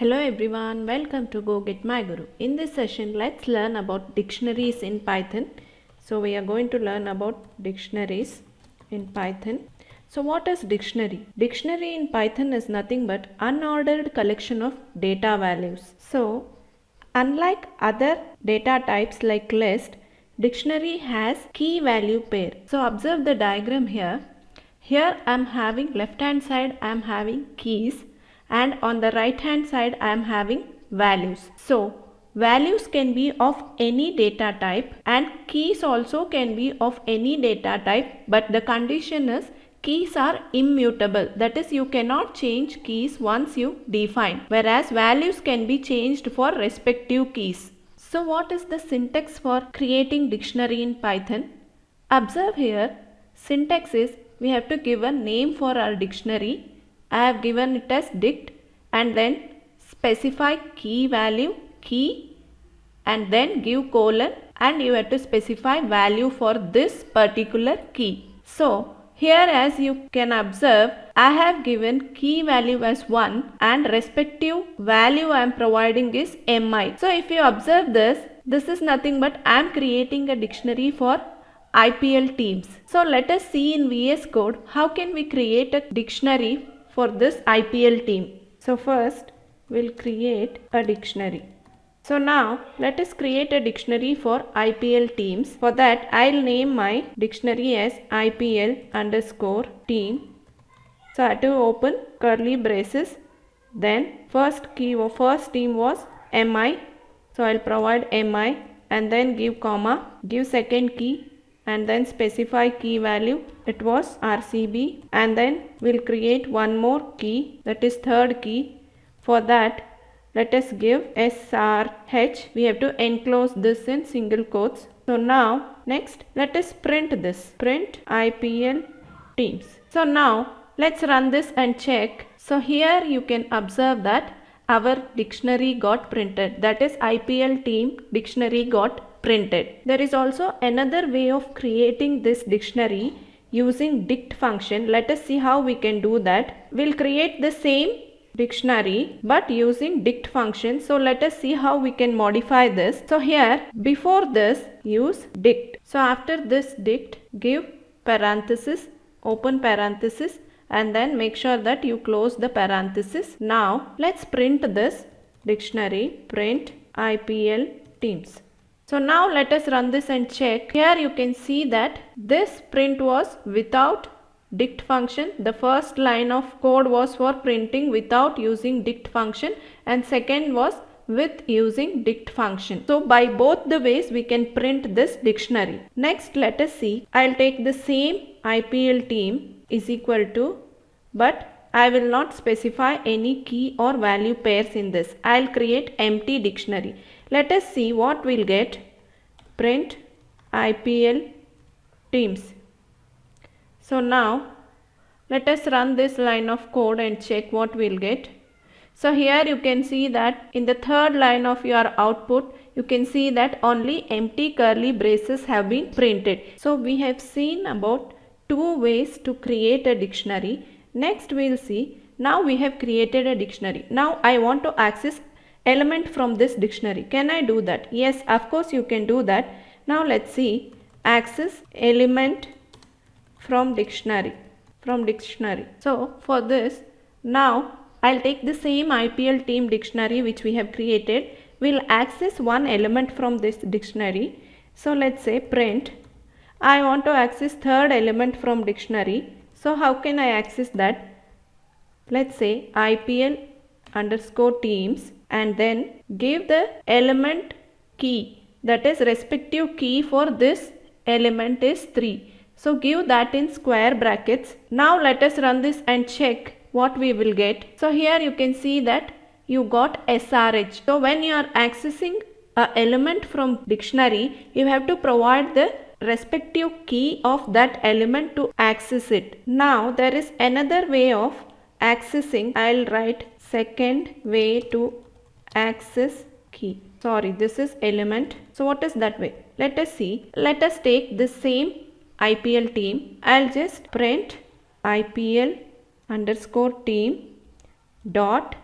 Hello everyone, welcome to Go Get My Guru. In this session, let's learn about dictionaries in Python. So we are going to learn about dictionaries in Python. So what is dictionary? Dictionary in Python is nothing but unordered collection of data values. So unlike other data types like list, dictionary has key value pair. So observe the diagram here. Here I am having left hand side I am having keys, and on the right hand side I am having values. So values can be of any data type and keys also can be of any data type, but the condition is keys are immutable. That is, you cannot change keys once you define, whereas values can be changed for respective keys. So what is the syntax for creating dictionary in Python? Observe here, syntax is we have to give a name for our dictionary. I have given it as dict, and then specify key value, key, and then give colon, and you have to specify value for this particular key. So here, as you can observe, I have given key value as 1 and respective value I am providing is mi. So if you observe this is nothing but I am creating a dictionary for IPL teams. So let us see in VS Code how can we create a dictionary for this IPL team. So first we'll create a dictionary. So now let us create a dictionary for IPL teams. For that I'll name my dictionary as IPL underscore team. So I have to open curly braces. Then first team was mi. So I'll provide mi and then give comma, give second key, and then specify key value. It was RCB, and then we'll create one more key, that is third key. For that let us give SRH. We have to enclose this in single quotes. So now next let us print this, print IPL teams. So now let's run this and check. So here you can observe that our dictionary got printed, that is IPL team dictionary got printed. There is also another way of creating this dictionary using dict function. Let us see how we can do that. We'll create the same dictionary but using dict function. So let us see how we can modify this. So here before this use dict. So after this dict give parenthesis, open parenthesis, and then make sure that you close the parenthesis. Now let's print this dictionary, print IPL teams. So now let us run this and check. Here you can see that this print was without dict function. The first line of code was for printing without using dict function, and second was with using dict function. So by both the ways we can print this dictionary. Next let us see. I'll take the same IPL team is equal to, but I will not specify any key or value pairs in this. I'll create empty dictionary. Let us see what we'll get. Print IPL teams. So now let us run this line of code and check what we'll get. So here you can see that in the third line of your output you can see that only empty curly braces have been printed. So we have seen about two ways to create a dictionary. Next we'll see, now we have created a dictionary. Now I want to access element from this dictionary. Can I do that? Yes, of course you can do that. Now let's see, access element from dictionary. So for this, now I'll take the same IPL team dictionary which we have created. We'll access one element from this dictionary. So let's say print, I want to access third element from dictionary. So how can I access that? Let's say IPL underscore teams, and then give the element key, that is respective key for this element is 3. So give that in square brackets. Now let us run this and check what we will get. So here you can see that you got SRH. So when you are accessing a element from dictionary, you have to provide the respective key of that element to access it. Now there is another way of accessing. I'll write second way to access key. Sorry, this is element. So what is that way? Let us see. Let us take the same IPL team. I'll just print IPL underscore team dot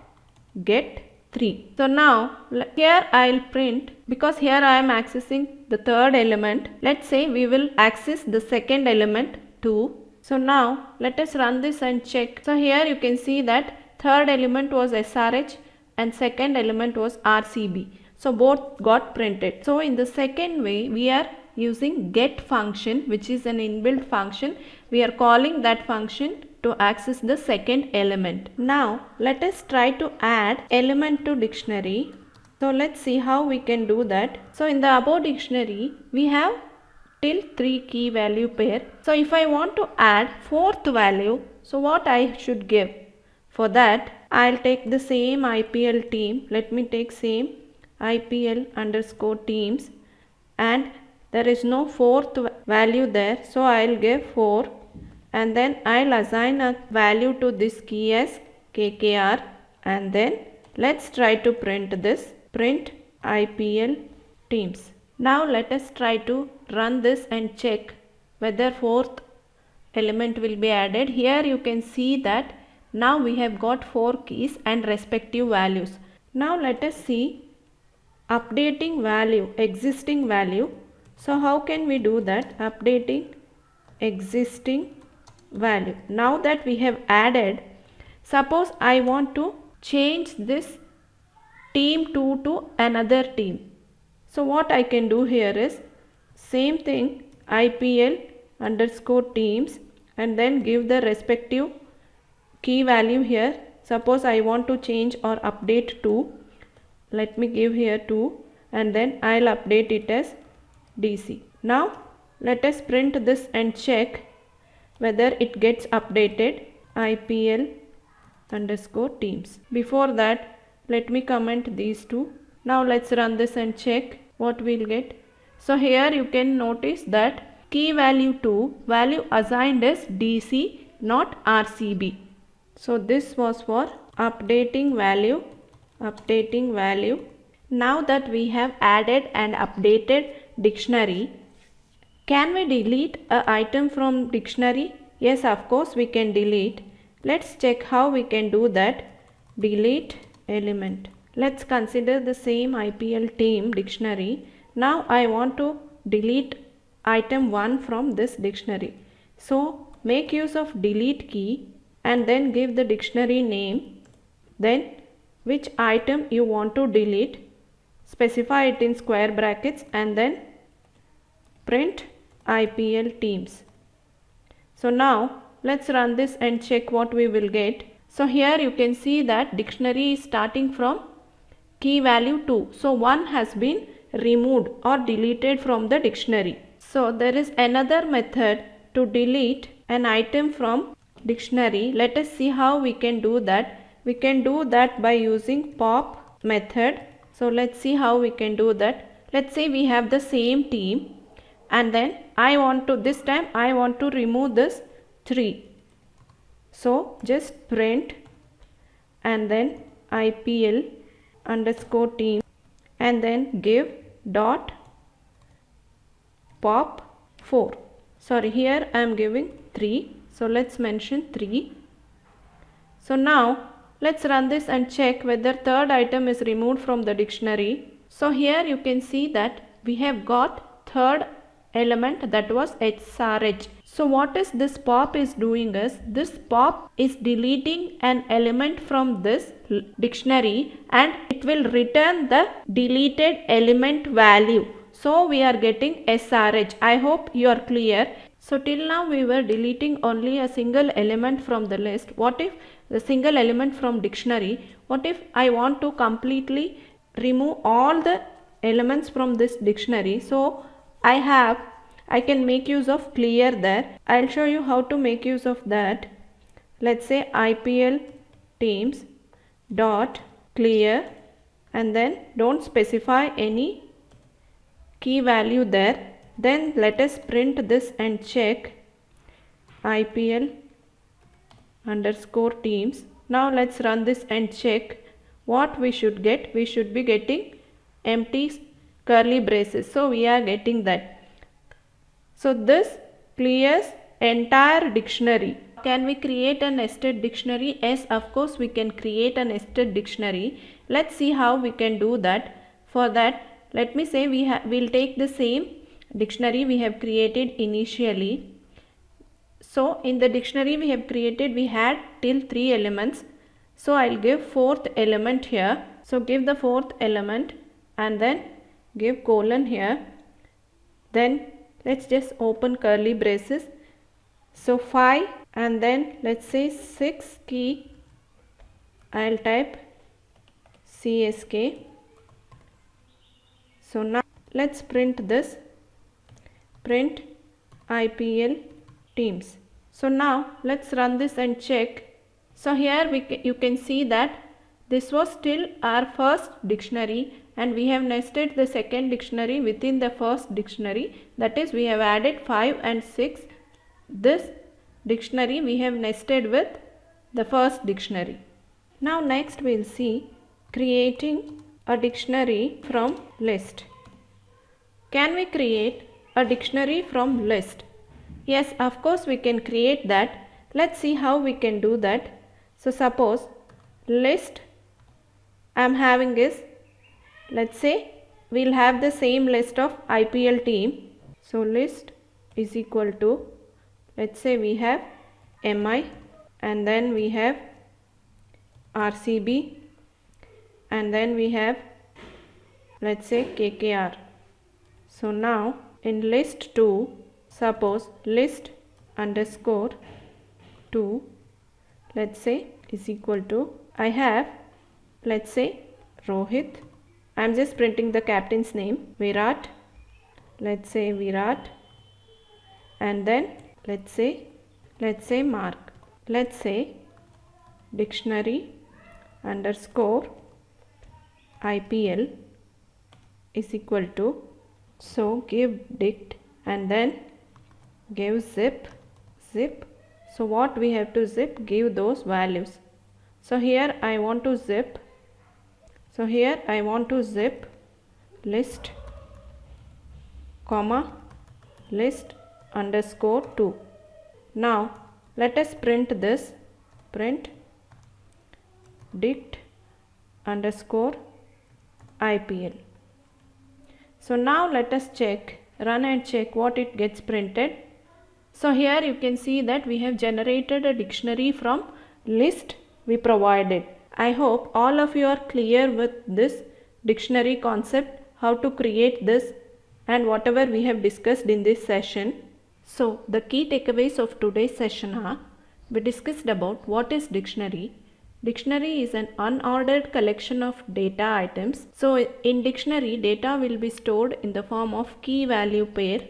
get 3. So now here I'll print, because here I am accessing the third element. Let's say we will access the second element 2. So now let us run this and check. So here you can see that third element was SRH and second element was RCB. So both got printed. So in the second way we are using get function, which is an inbuilt function. We are calling that function to access the second element. Now let us try to add element to dictionary. So let's see how we can do that. So in the above dictionary we have till 3 key value pair. So if I want to add fourth value, so what I should give? For that I'll take the same IPL team. Let me take same IPL underscore teams, and there is no fourth value there, so I'll give 4, and then I'll assign a value to this key as KKR, and then let's try to print this, print IPL teams. Now let us try to run this and check whether fourth element will be added. Here you can see that now we have got 4 keys and respective values. Now let us see updating value, existing value. So how can we do that? Updating existing value. Now that we have added, suppose I want to change this team 2 to another team. So what I can do here is same thing, IPL underscore teams, and then give the respective key value here. Suppose I want to change or update 2. Let me give here 2, and then I'll update it as DC. Now let us print this and check whether it gets updated, IPL underscore teams. Before that let me comment these two. Now let's run this and check what we'll get. So here you can notice that key value 2 value assigned as DC, not RCB. So this was for updating value. Now that we have added and updated dictionary, can we delete an item from dictionary? Yes, of course we can delete. Let's check how we can do that. Delete element. Let's consider the same IPL team dictionary. Now I want to delete item 1 from this dictionary. So make use of delete key and then give the dictionary name, then which item you want to delete, specify it in square brackets, and then print IPL teams. So now let's run this and check what we will get. So here you can see that dictionary is starting from key value 2. So 1 has been removed or deleted from the dictionary. So there is another method to delete an item from dictionary. Let us see how we can do that. We can do that by using pop method. So let's see how we can do that. Let's say we have the same team, and then this time I want to remove this 3. So just print and then IPL underscore team and then give dot pop 4. Sorry, here I am giving 3. So let's mention 3. So now let's run this and check whether third item is removed from the dictionary. So here you can see that we have got third element, that was SRH. So what is this pop is doing is, this pop is deleting an element from this dictionary and it will return the deleted element value. So we are getting SRH. I hope you are clear. So till now we were deleting only a single element from the list. What if the single element from dictionary? What if I want to completely remove all the elements from this dictionary? So I can make use of clear there. I'll show you how to make use of that. Let's say IPL teams dot clear, and then don't specify any key value there. Then let us print this and check IPL underscore teams. Now let's run this and check what we should get. We should be getting empty curly braces. So we are getting that. So this clears entire dictionary. Can we create a nested dictionary? Yes, of course we can create a nested dictionary. Let's see how we can do that. For that, let me say we'll take the same dictionary we have created initially. So in the dictionary we have created, we had till 3 elements. So I'll give 4th element here. So give the 4th element and then give colon here. Then let's just open curly braces. So 5 and then let's say 6 key. I'll type CSK. So now let's print this. Print IPL teams. So now let's run this and check. So here you can see that this was still our first dictionary and we have nested the second dictionary within the first dictionary. That is, we have added 5 and 6. This dictionary we have nested with the first dictionary. Now next we will see creating a dictionary from list. Can we create a dictionary from list? Yes, of course we can create that. Let's see how we can do that. So suppose list I am having is, let's say we'll have the same list of IPL team. So list is equal to, let's say we have MI and then we have RCB and then we have, let's say KKR. So now in list 2, suppose list underscore 2, let's say is equal to, I have, let's say Rohit. I am just printing the captain's name, Virat. Let's say Virat and then let's say Mark. Let's say dictionary underscore IPL is equal to, so give dict and then give zip. So what we have to zip, give those values. So here I want to zip. So here I want to zip list comma list underscore 2. Now let us print this. Print dict underscore IPL. So now let us check, run and check what it gets printed. So here you can see that we have generated a dictionary from list we provided. I hope all of you are clear with this dictionary concept, how to create this and whatever we have discussed in this session. So the key takeaways of today's session are, we discussed about what is dictionary. Dictionary is an unordered collection of data items. So in dictionary, data will be stored in the form of key value pair.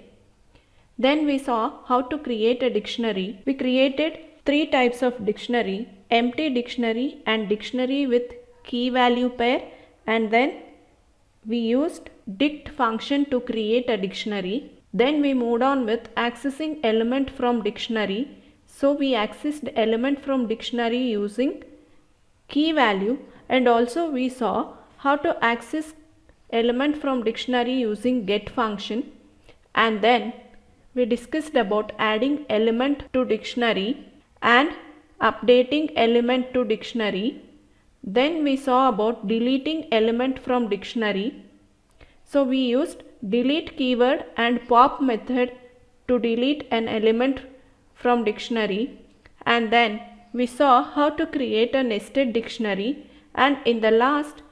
Then we saw how to create a dictionary. We created 3 types of dictionary: empty dictionary and dictionary with key value pair, and then we used dict function to create a dictionary. Then we moved on with accessing element from dictionary. So we accessed element from dictionary using key value, and also we saw how to access element from dictionary using get function, and then we discussed about adding element to dictionary and updating element to dictionary. Then we saw about deleting element from dictionary. So we used delete keyword and pop method to delete an element from dictionary, and then we saw how to create a nested dictionary, and in the last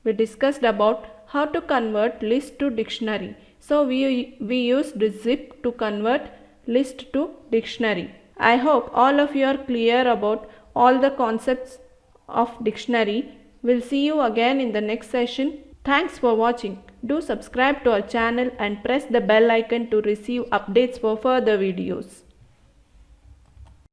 we discussed about how to convert list to dictionary. So we used zip to convert list to dictionary. I hope all of you are clear about all the concepts of dictionary. We'll see you again in the next session. Thanks for watching. Do subscribe to our channel and press the bell icon to receive updates for further videos.